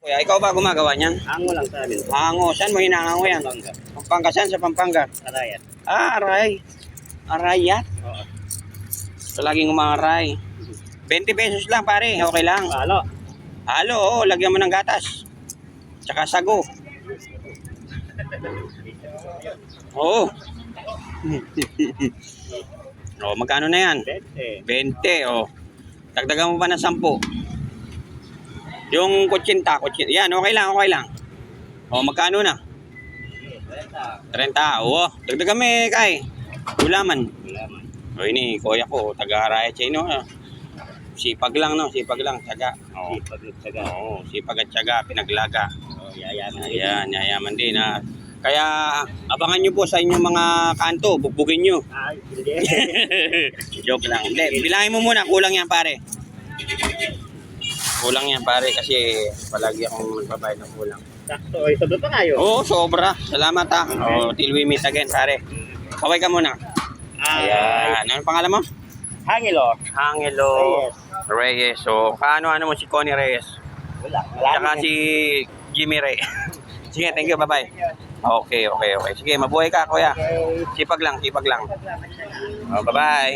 Kuya, ikaw ba gumagawa niyan? Hango lang sa amin. Hango. Saan mo hinahango yan? Pampanga. Pampanga. Saan sa Pampanga? Arayat. Aray. Arayat. Oo. Laging umaray. 20 pesos lang pare. Okay lang. Halo. Halo, oo. Lagyan mo ng gatas. Tsaka sago. Oo. Oh, magkano na yan? 20. Oh. Dagdagan mo pa ng 10. Yung kutsinta. Yan, okay lang, okay lang. Oh, magkano na? 30. Oo. Dagdagan mo kay. Gulaman. O ini, kuya ko, taga-Arayat siya, no? Sipag lang, no? Sipag lang, tsaga. Oo. Sipag at tsaga, pinaglaga. Yayaman. Ayan, yayaman din, ha? Kaya, abangan nyo po sa inyong mga kanto, bugbugin nyo. Ay, hindi. Joke lang. Hindi, bilangin mo muna, kulang yan, pare. Kulang yan, pare, kasi palagi akong magbabayad ng kulang. Sakto. Ay, sobra pa kayo. Oo, sobra. Salamat, ha. Oh, till we meet again, pare. Kaway ka muna. Ayan. Ano pangalan mo? Hangilo. Angelo Reyes. So, kaano-ano mo si Connie Reyes? Wala. Tsaka si Jimmy Ray. Sige, thank you. Bye-bye. Okay. Sige, mabuhay ka, kuya. Sipag lang. Oh, bye-bye.